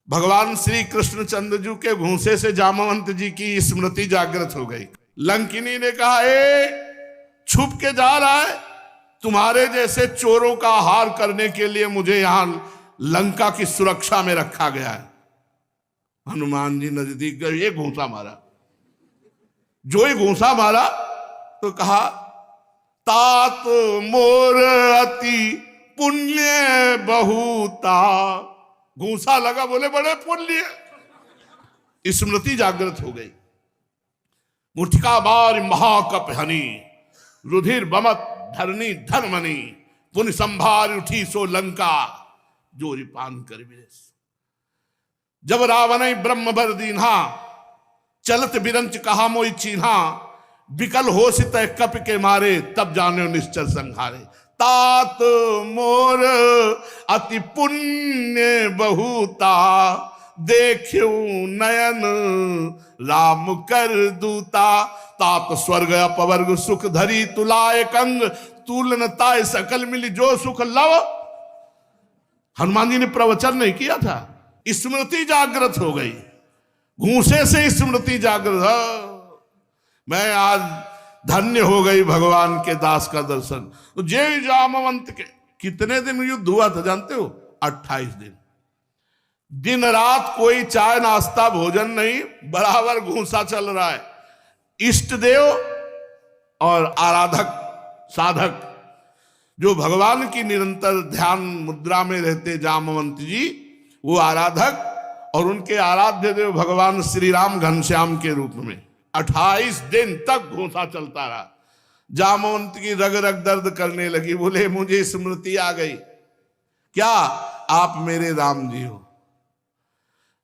भगवान श्री कृष्णचंद्र जी के घूंसे से जामवंत जी की स्मृति जागृत हो गई। लंकिनी ने कहा, ए छुप के जा रहा है, तुम्हारे जैसे चोरों का आहार करने के लिए मुझे यहां लंका की सुरक्षा में रखा गया है। हनुमान जी नजदीक गए, ये घूंसा मारा। जो ये घूंसा मारा तो कहा, तात मोर अति पुण्य बहुता। घूंसा लगा, बोले बड़े पुण्य। स्मृति जागृत हो गई। मुठिका बार महाकप हनी, रुधिर बमत धरनी धर्मनी, पुण्य संभार उठी सो लंका, जोरी पान कर विरस। जब रावण ब्रह्म बर दीन्हा, चलत बिरंच कहा मोई चीन्हा, विकल हो सित कप के मारे, तब जाने निश्चर संहारे। तात मोर अति पुण्य बहुता, देखियो नयन राम कर दूता। तात स्वर्ग अपवर्ग सुख धरी, तुलाए कंग तूलन ताय सकल मिली, जो सुख लव। हनुमान जी ने प्रवचन नहीं किया था, स्मृति जागृत हो गई। घूंसे से स्मृति जागृत। मैं आज धन्य हो गई भगवान के दास का दर्शन। तो जय जामवंत के कितने दिन युद्ध हुआ था जानते हो? 28 दिन। दिन रात कोई चाय नाश्ता भोजन नहीं, बराबर घूंसा चल रहा है। इष्ट देव और आराधक साधक जो भगवान की निरंतर ध्यान मुद्रा में रहते जामवंत जी, वो आराधक और उनके आराध्य देव भगवान श्री राम घनश्याम के रूप में 28 दिन तक घूंसा चलता रहा। जामवंत की रग रग दर्द करने लगी। बोले मुझे स्मृति आ गई। क्या? आप मेरे राम जी हो।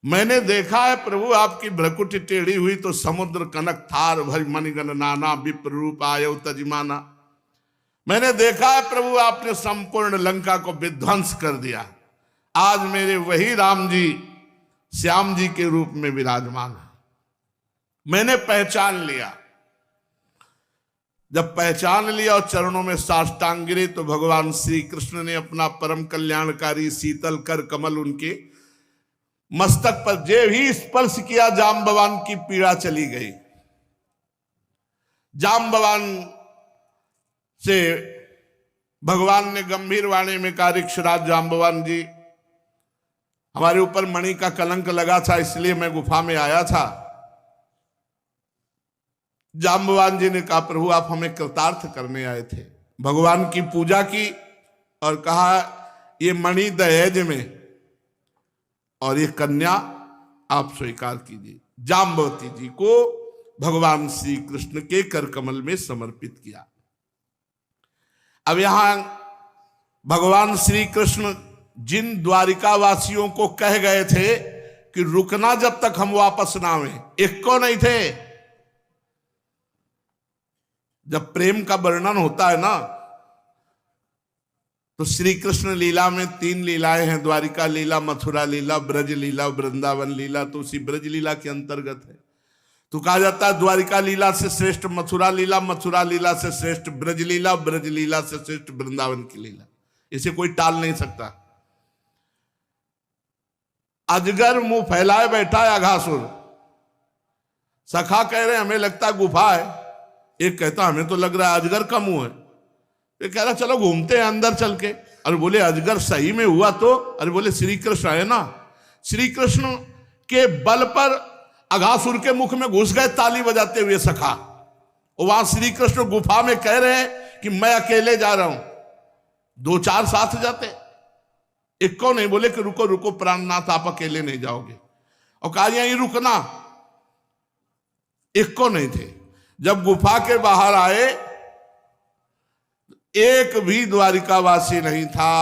मैंने देखा है प्रभु आपकी भ्रकुटी टेढ़ी हुई तो समुद्र कनक थार भर मणिगण नाना, विप्र रूप आयो तजमाना। मैंने देखा है प्रभु आपने संपूर्ण लंका को विध्वंस कर दिया। आज मेरे वही राम जी श्याम जी के रूप में विराजमान है। मैंने पहचान लिया। जब पहचान लिया और चरणों में साष्टांग गिरे तो भगवान श्री कृष्ण ने अपना परम कल्याणकारी शीतल कर कमल उनके मस्तक पर जे ही स्पर्श किया, जाम्बवान की पीड़ा चली गई। जाम्बवान से भगवान ने गंभीर वाणी में कहा, ऋक्षराज जाम्बवान जी, हमारे ऊपर मणि का कलंक लगा था, इसलिए मैं गुफा में आया था। जाम्बवान जी ने कहा, प्रभु आप हमें कृतार्थ करने आए थे। भगवान की पूजा की और कहा, ये मणि दहेज में और ये कन्या आप स्वीकार कीजिए। जाम्बवती जी को भगवान श्री कृष्ण के कर कमल में समर्पित किया। अब यहां भगवान श्री कृष्ण जिन द्वारिका वासियों को कह गए थे कि रुकना जब तक हम वापस ना आवे, एक को नहीं थे। जब प्रेम का वर्णन होता है ना, तो श्री कृष्ण लीला में 3 लीलाएं हैं, द्वारिका लीला, मथुरा लीला, ब्रज लीला, वृंदावन लीला। तो उसी ब्रज लीला के अंतर्गत है। तो कहा जाता है द्वारिका लीला से श्रेष्ठ मथुरा लीला, मथुरा लीला से श्रेष्ठ ब्रज लीला, ब्रज लीला से श्रेष्ठ वृंदावन की लीला। इसे कोई टाल नहीं सकता। अजगर मुंह फैलाए बैठा है अघासुर। सखा कह रहे हमें लगता है गुफा है, एक कहता हमें तो लग रहा है अजगर का मुंह है। ये कह रहा चलो घूमते हैं अंदर चल के। अरे बोले अजगर सही में हुआ तो? अरे बोले श्री कृष्ण है ना। श्री कृष्ण के बल पर अघासुर के मुख में घुस गए ताली बजाते हुए सखा। और वहां श्री कृष्ण गुफा में कह रहे हैं कि मैं अकेले जा रहा हूं, 2-4 साथ जाते। एक को नहीं बोले कि रुको रुको प्राणनाथ, आप अकेले नहीं जाओगे। और कहा यहीं रुकना, एक को नहीं थे। जब गुफा के बाहर आए, एक भी द्वारिकावासी नहीं था।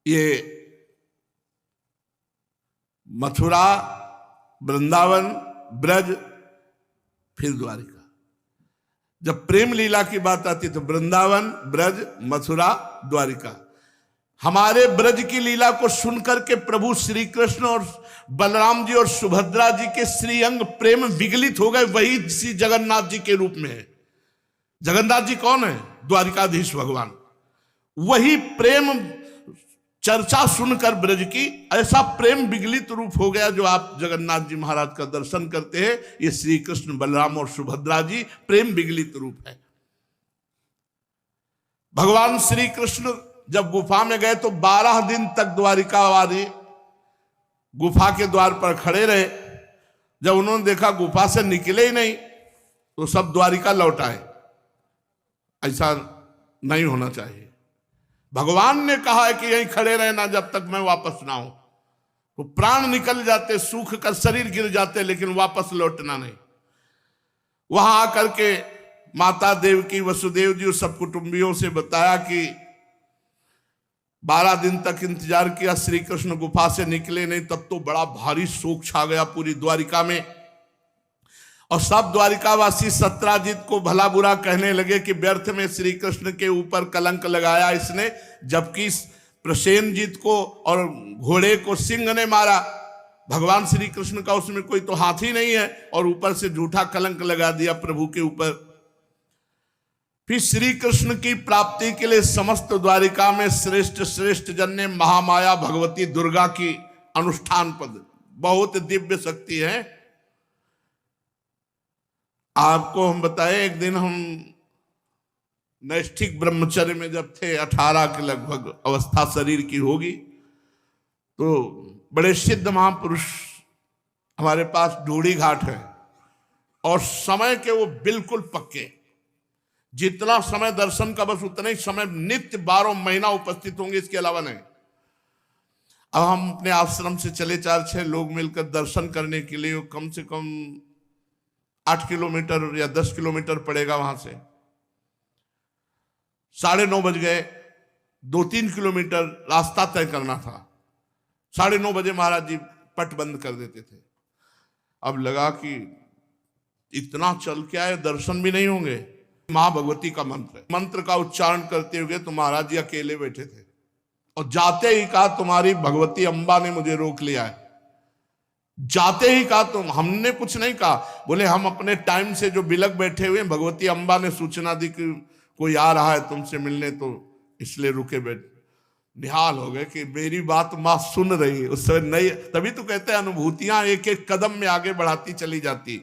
ये मथुरा, वृंदावन, ब्रज, फिर द्वारिका। जब प्रेम लीला की बात आती तो वृंदावन, ब्रज, मथुरा, द्वारिका। हमारे ब्रज की लीला को सुनकर के प्रभु श्री कृष्ण और बलराम जी और सुभद्रा जी के श्रीअंग प्रेम विगलित हो गए। वही श्री जगन्नाथ जी के रूप में है। जगन्नाथ जी कौन है? द्वारिकाधीश भगवान। वही प्रेम चर्चा सुनकर ब्रज की ऐसा प्रेम विगलित रूप हो गया। जो आप जगन्नाथ जी महाराज का दर्शन करते हैं, ये श्री कृष्ण बलराम और सुभद्रा जी प्रेम विगलित रूप है। भगवान श्री कृष्ण जब गुफा में गए तो 12 दिन तक द्वारिकावासी गुफा के द्वार पर खड़े रहे। जब उन्होंने देखा गुफा से निकले ही नहीं, तो सब द्वारिका लौट आए। ऐसा नहीं होना चाहिए। भगवान ने कहा है कि यहीं खड़े रहना जब तक मैं वापस ना आऊं। तो प्राण निकल जाते, सूख कर शरीर गिर जाते, लेकिन वापस लौटना नहीं। वहां आकर के माता देवकी, वसुदेव जी और सब कुटुंबियों से बताया कि 12 दिन तक इंतजार किया, श्री कृष्ण गुफा से निकले नहीं। तब तो बड़ा भारी शोक छा गया पूरी द्वारिका में, और सब द्वारिकावासी सत्राजित को भला बुरा कहने लगे कि व्यर्थ में श्री कृष्ण के ऊपर कलंक लगाया इसने, जबकि प्रसेनजीत को और घोड़े को सिंह ने मारा। भगवान श्री कृष्ण का उसमें कोई तो हाथी नहीं है, और ऊपर से झूठा कलंक लगा दिया प्रभु के ऊपर। फिर श्री कृष्ण की प्राप्ति के लिए समस्त द्वारिका में श्रेष्ठ श्रेष्ठ जन ने महामाया भगवती दुर्गा की अनुष्ठान पद, बहुत दिव्य शक्ति है। आपको हम बताएं, एक दिन हम नैष्ठिक ब्रह्मचर्य में जब थे, 18 के लगभग अवस्था शरीर की होगी, तो बड़े सिद्ध महापुरुष हमारे पास ढूढ़ी घाट है, और समय के वो बिल्कुल पक्के। जितना समय दर्शन का, बस उतना ही समय नित्य 12 महीना उपस्थित होंगे, इसके अलावा नहीं। अब हम अपने आश्रम से चले 4-6 लोग मिलकर दर्शन करने के लिए, कम से कम 8 किलोमीटर या 10 किलोमीटर पड़ेगा वहां से। 9:30 बज गए, 2-3 किलोमीटर रास्ता तय करना था। 9:30 बजे महाराज जी पट बंद कर देते थे। अब लगा कि इतना चल के आए, दर्शन भी नहीं होंगे। मां भगवती का मंत्र का उच्चारण करते हुए तो महाराज जी अकेले बैठे थे, और जाते ही कहा, तुम्हारी भगवती अम्बा ने मुझे रोक लिया है। जाते ही कहा, तुम, हमने कुछ नहीं कहा। बोले हम अपने टाइम से जो बिलक बैठे हुए, भगवती अम्बा ने सूचना दी कि कोई आ रहा है तुमसे मिलने, तो इसलिए रुके बैठ। निहाल हो गए कि मेरी बात मां सुन रही है। उस समय नहीं, तभी तो कहते हैं अनुभूतियां एक एक कदम में आगे बढ़ाती चली जाती।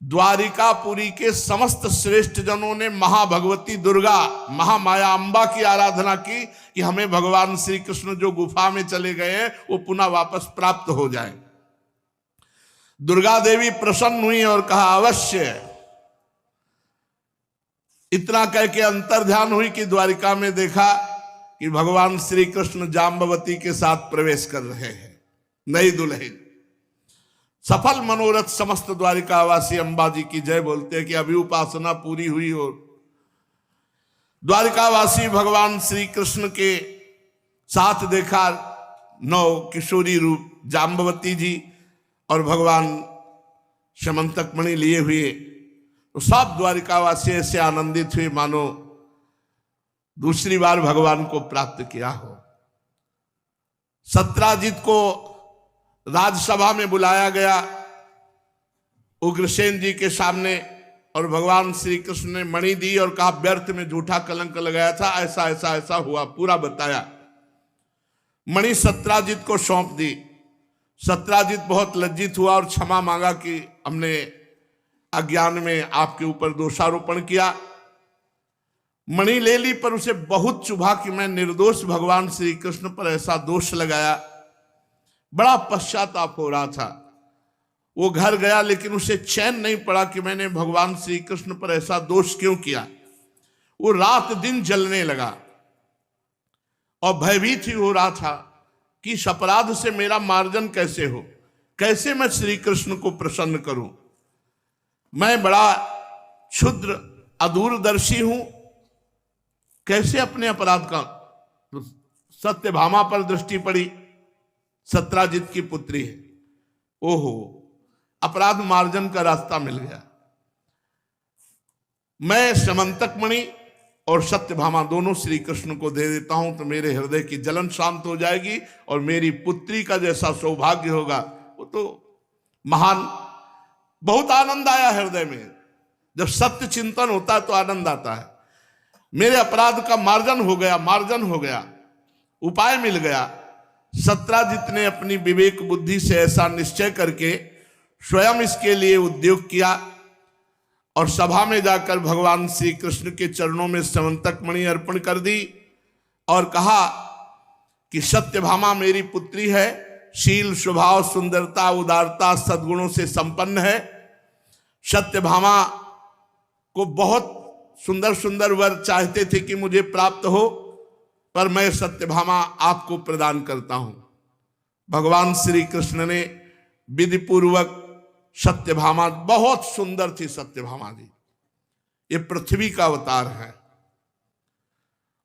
द्वारिकापुरी के समस्त श्रेष्ठ जनों ने महाभगवती दुर्गा, महामाया अम्बा की आराधना की कि हमें भगवान श्री कृष्ण जो गुफा में चले गए हैं वो पुनः वापस प्राप्त हो जाए। दुर्गा देवी प्रसन्न हुई और कहा अवश्य। इतना कह के अंतर ध्यान हुई कि द्वारिका में देखा कि भगवान श्री कृष्ण जाम्बवती के साथ प्रवेश कर रहे हैं, नई दुल्हन। सफल मनोरथ समस्त द्वारिकावासी अम्बा जी की जय बोलते हैं कि अभी उपासना पूरी हुई। और द्वारिकावासी भगवान श्री कृष्ण के साथ देखा 9 किशोरी रूप जाम्बवती जी और भगवान समंतक मणि लिए हुए, तो सब द्वारिकावासी ऐसे आनंदित हुए मानो दूसरी बार भगवान को प्राप्त किया हो। सत्राजित को राजसभा में बुलाया गया उग्रसेन जी के सामने, और भगवान श्री कृष्ण ने मणि दी और कहा व्यर्थ में झूठा कलंक लगाया था, ऐसा ऐसा ऐसा हुआ, पूरा बताया। मणि सत्राजित को सौंप दी। सत्राजित बहुत लज्जित हुआ और क्षमा मांगा कि हमने अज्ञान में आपके ऊपर दोषारोपण किया। मणि ले ली, पर उसे बहुत चुभा कि मैं निर्दोष भगवान श्री कृष्ण पर ऐसा दोष लगाया। बड़ा पश्चाताप हो रहा था। वो घर गया, लेकिन उसे चैन नहीं पड़ा कि मैंने भगवान श्री कृष्ण पर ऐसा दोष क्यों किया। वो रात दिन जलने लगा और भयभीत ही हो रहा था कि इस अपराध से मेरा मार्जन कैसे हो, कैसे मैं श्री कृष्ण को प्रसन्न करूं। मैं बड़ा क्षुद्र अदूरदर्शी हूं, कैसे अपने अपराध का। तो सत्यभामा पर दृष्टि पड़ी, सत्राजित की पुत्री है। ओहो, अपराध मार्जन का रास्ता मिल गया। मैं समंतक मणि और सत्यभामा दोनों श्री कृष्ण को दे देता हूं, तो मेरे हृदय की जलन शांत हो जाएगी, और मेरी पुत्री का जैसा सौभाग्य होगा वो तो महान। बहुत आनंद आया हृदय में, जब सत्य चिंतन होता है तो आनंद आता है। मेरे अपराध का मार्जन हो गया, मार्जन हो गया, उपाय मिल गया। सत्राजित ने अपनी विवेक बुद्धि से ऐसा निश्चय करके स्वयं इसके लिए उद्योग किया और सभा में जाकर भगवान श्री कृष्ण के चरणों में समंतक मणि अर्पण कर दी और कहा कि सत्यभामा मेरी पुत्री है, शील स्वभाव सुंदरता उदारता सद्गुणों से संपन्न है। सत्यभामा को बहुत सुंदर सुंदर वर चाहते थे कि मुझे प्राप्त हो, पर मैं सत्यभामा आपको प्रदान करता हूं। भगवान श्री कृष्ण ने विधि पूर्वक सत्यभामा, बहुत सुंदर थी सत्यभामा जी, ये पृथ्वी का अवतार है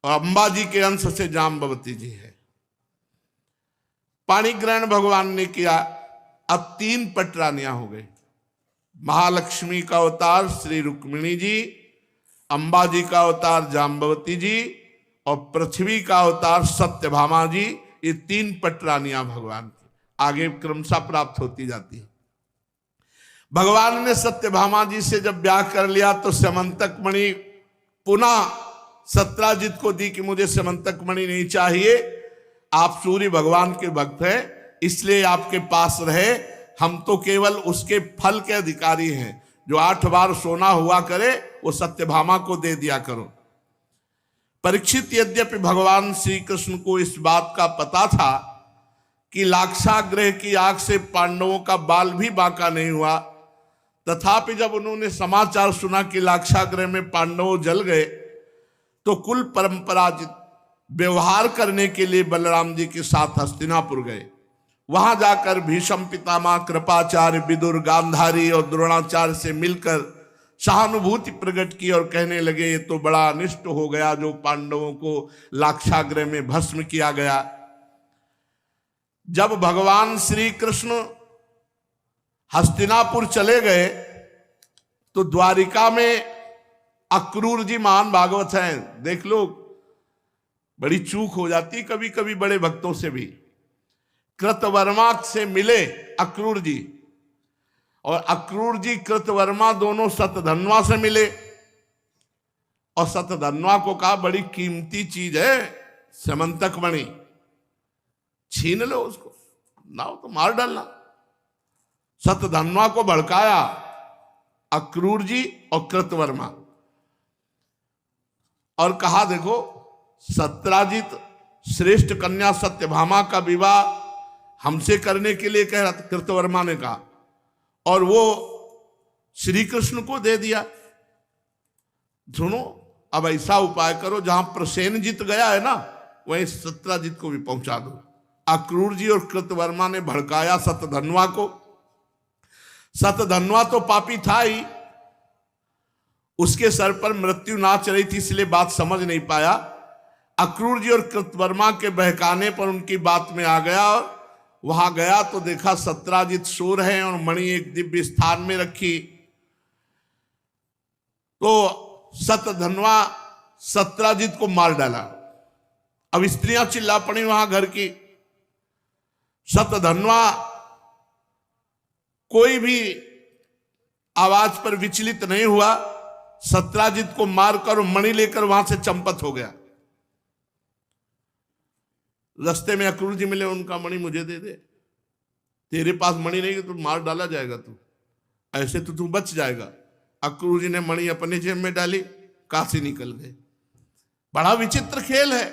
और अंबा जी के अंश से जाम्बवती जी है। पाणी ग्रहण भगवान ने किया। अब 3 पटरानियां हो गई। महालक्ष्मी का अवतार श्री रुक्मिणी जी, अंबा जी का अवतार जाम्बवती जी और पृथ्वी का अवतार सत्यभामा जी। ये 3 पटरानियां भगवान की आगे क्रमशः प्राप्त होती जाती है। भगवान ने सत्यभामा जी से जब ब्याह कर लिया तो समंतक मणि पुनः सत्राजित को दी कि मुझे समंतक मणि नहीं चाहिए, आप सूर्य भगवान के भक्त हैं इसलिए आपके पास रहे, हम तो केवल उसके फल के अधिकारी हैं। जो 8 बार सोना हुआ करे वो सत्यभामा को दे दिया करो। परीक्षित यद्यपि भगवान श्री कृष्ण को इस बात का पता था कि लाक्षागृह की आग से पांडवों का बाल भी बांका नहीं हुआ, तथापि जब उन्होंने समाचार सुना कि लाक्षागृह में पांडव जल गए तो कुल परंपराजित व्यवहार करने के लिए बलराम जी के साथ हस्तिनापुर गए। वहां जाकर भीष्म पितामह, कृपाचार्य, विदुर, गांधारी और द्रोणाचार्य से मिलकर सहानुभूति प्रकट की और कहने लगे ये तो बड़ा अनिष्ट हो गया जो पांडवों को लाक्षागृह में भस्म किया गया। जब भगवान श्री कृष्ण हस्तिनापुर चले गए तो द्वारिका में अक्रूर जी महान भागवत हैं, देख लो बड़ी चूक हो जाती कभी कभी बड़े भक्तों से भी। कृतवर्मा से मिले अक्रूर जी और अक्रूर जी कृतवर्मा दोनों सतधन्वा से मिले और सतधन्वा को कहा बड़ी कीमती चीज है समंतक मणि, छीन लो उसको, ना तो मार डालना। सतधन्वा को भड़काया अक्रूर जी और कृतवर्मा और कहा देखो सत्राजित श्रेष्ठ कन्या सत्यभामा का विवाह हमसे करने के लिए कह रहा था, कृतवर्मा ने कहा, और वो श्री कृष्ण को दे दिया। सुनो अब ऐसा उपाय करो जहां प्रसेनजित गया है ना वहीं सत्राजित को भी पहुंचा दो। अक्रूर जी और कृतवर्मा ने भड़काया सतधन्वा को। सतधन्वा तो पापी था ही, उसके सर पर मृत्यु नाच रही थी इसलिए बात समझ नहीं पाया। अक्रूर जी और कृतवर्मा के बहकाने पर उनकी बात में आ गया और वहां गया तो देखा सत्राजित सो रहे हैं और मणि एक दिव्य स्थान में रखी। तो सतधन्वा सत्राजित को मार डाला। अब स्त्रियां चिल्ला पड़ी वहां घर की। सतधन्वा कोई भी आवाज पर विचलित नहीं हुआ, सत्राजित को मारकर मणि लेकर वहां से चंपत हो गया। रास्ते में अक्रूर जी मिले, उनका मणि मुझे दे दे, तेरे पास मणि नहीं तो मार डाला जाएगा, तू ऐसे तो तू बच जाएगा। अक्रूर जी ने मणि अपने जेब में डाली, काशी निकल गए। बड़ा विचित्र खेल है।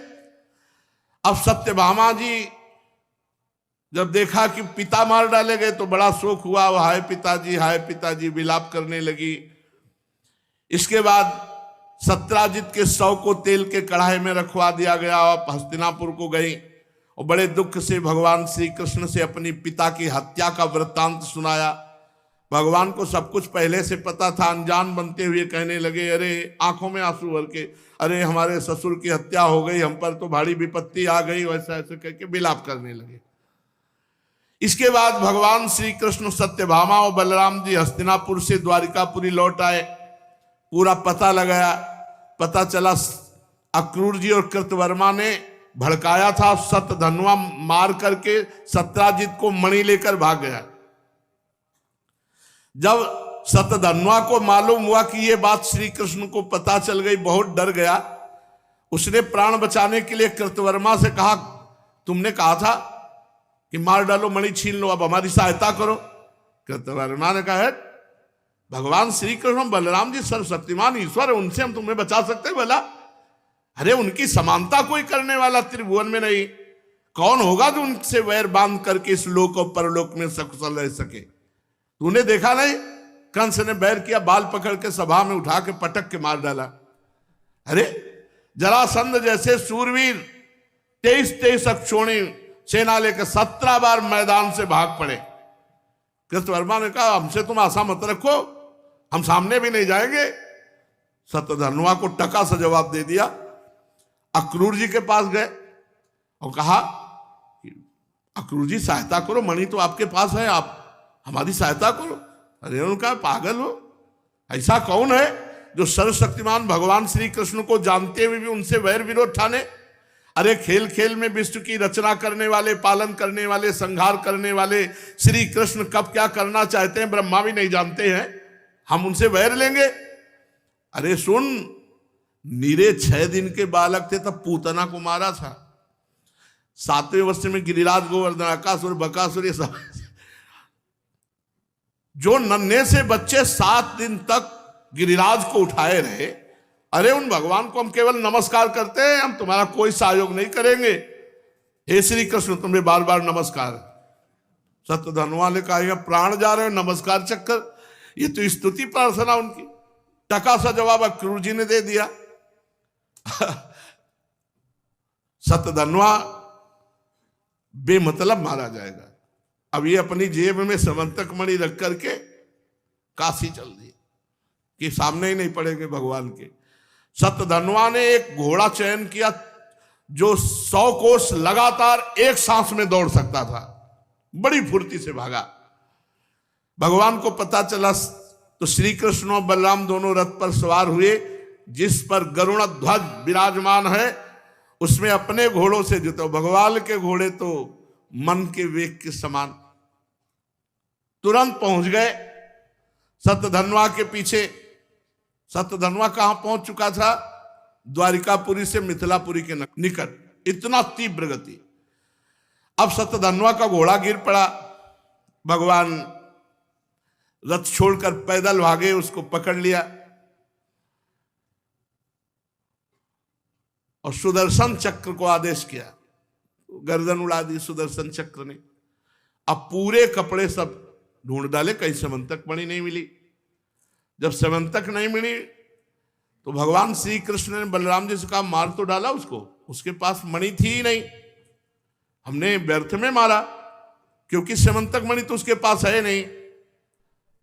अब सत्यभामा जी जब देखा कि पिता मार डाले गए तो बड़ा शोक हुआ, वो हाय पिताजी विलाप करने लगी। इसके बाद सत्राजित के शव को तेल के कढ़ाई में रखवा दिया गया और हस्तिनापुर को गई और बड़े दुख से भगवान श्री कृष्ण से अपनी पिता की हत्या का वृत्तांत सुनाया। भगवान को सब कुछ पहले से पता था। अनजान बनते हुए कहने लगे, अरे आंखों में आंसू भर के, अरे हमारे ससुर की हत्या हो गई, हम पर तो भारी विपत्ति आ गई, वैसा ऐसे करके विलाप करने लगे। इसके बाद भगवान श्री कृष्ण सत्यभामा और बलराम जी हस्तिनापुर से द्वारिकापुरी लौट आए। पूरा पता लगाया, पता चला अक्रूर जी और कृतवर्मा ने भड़काया था। सतधन्वा मार करके सत्राजित को मणि लेकर भाग गया। जब सतधन्वा को मालूम हुआ कि यह बात श्री कृष्ण को पता चल गई, बहुत डर गया। उसने प्राण बचाने के लिए कृतवर्मा से कहा, तुमने कहा था कि मार डालो, मणि छीन लो, अब हमारी सहायता करो। कृतवर्मा ने कहा, भगवान श्री कृष्ण बलराम जी सर्वशक्तिमान ईश्वर है, उनसे हम तुम्हें बचा सकते हैं भला? अरे उनकी समानता कोई करने वाला त्रिभुवन में नहीं, कौन होगा जो उनसे वैर बांध करके इस लोक और परलोक में सकुशल रह सके? तूने देखा नहीं, कंस ने बैर किया, बाल पकड़ के सभा में उठा के पटक के मार डाला। अरे जरासंध जैसे शूरवीर 23 अक्षोणी सेना लेकर 17 बार मैदान से भाग पड़े। कृतवर्मा ने कहा, हमसे तुम आशा मत रखो, हम सामने भी नहीं जाएंगे। सत्यधनुआ को टका सा जवाब दे दिया। अक्रूर जी के पास गए और कहा, अक्रूर जी सहायता करो, मणि तो आपके पास है, आप हमारी सहायता करो। अरे उनका पागल हो, ऐसा कौन है जो सर्वशक्तिमान भगवान श्री कृष्ण को जानते हुए भी उनसे वैर विरोध ठाने? अरे खेल खेल में विश्व की रचना करने वाले, पालन करने वाले, संहार करने वाले श्री कृष्ण कब क्या करना चाहते हैं ब्रह्मा भी नहीं जानते हैं, हम उनसे वैर लेंगे? अरे सुन, नीरे 6 दिन के बालक थे तब पूतना को मारा था। 7वें वर्ष में गिरिराज, गोवर्धन, अकासुर, बकासुर, ये सब जो नन्हे से बच्चे 7 दिन तक गिरिराज को उठाए रहे, अरे उन भगवान को हम केवल नमस्कार करते हैं, हम तुम्हारा कोई सहयोग नहीं करेंगे। हे श्री कृष्ण, तुम्हें बार बार नमस्कार। सत्यधनुआ ने कहा, प्राण जा रहे हो, नमस्कार चक्कर? ये तो स्तुति प्रार्थना उनकी। टका सा जवाब अक्रूर जी ने दे दिया। सत्यधनुआ बेमतलब मारा जाएगा। अब ये अपनी जेब में समंतक मणि रख करके काशी चल दी कि सामने ही नहीं पड़ेंगे भगवान के। सत्यधनुआ ने एक घोड़ा चयन किया जो 100 कोस लगातार एक सांस में दौड़ सकता था, बड़ी फुर्ती से भागा। भगवान को पता चला तो श्री कृष्ण और बलराम दोनों रथ पर सवार हुए, जिस पर गरुण ध्वज विराजमान है उसमें अपने घोड़ों से जुतो। भगवान के घोड़े तो मन के वेग के समान। तुरंत पहुंच गए सत्यधनुआ के पीछे। सत्यधनुआ कहां पहुंच चुका था? द्वारिकापुरी से मिथिलापुरी के निकट। इतना तीव्र गति। अब सत्यधनुआ का घोड़ा गिर पड़ा। भगवान रथ छोड़कर पैदल भागे, उसको पकड़ लिया और सुदर्शन चक्र को आदेश किया। गर्दन उड़ा दी सुदर्शन चक्र ने। अब पूरे कपड़े सब ढूंढ डाले, कहीं समंतक मणि नहीं मिली। जब समंतक नहीं मिली तो भगवान श्री कृष्ण ने बलराम जी से कहा, मार तो डाला उसको, उसके पास मणि थी ही नहीं, हमने व्यर्थ में मारा, क्योंकि समंतक मणि तो उसके पास है नहीं।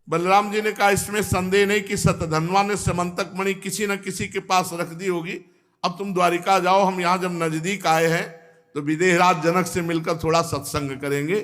बलराम जी ने कहा, इसमें संदेह नहीं कि सत्यधनुआ ने समंतक मणि किसी न किसी के पास रख दी होगी। अब तुम द्वारिका जाओ, हम यहां जब नजदीक आए हैं तो विदेहराज जनक से मिलकर थोड़ा सत्संग करेंगे।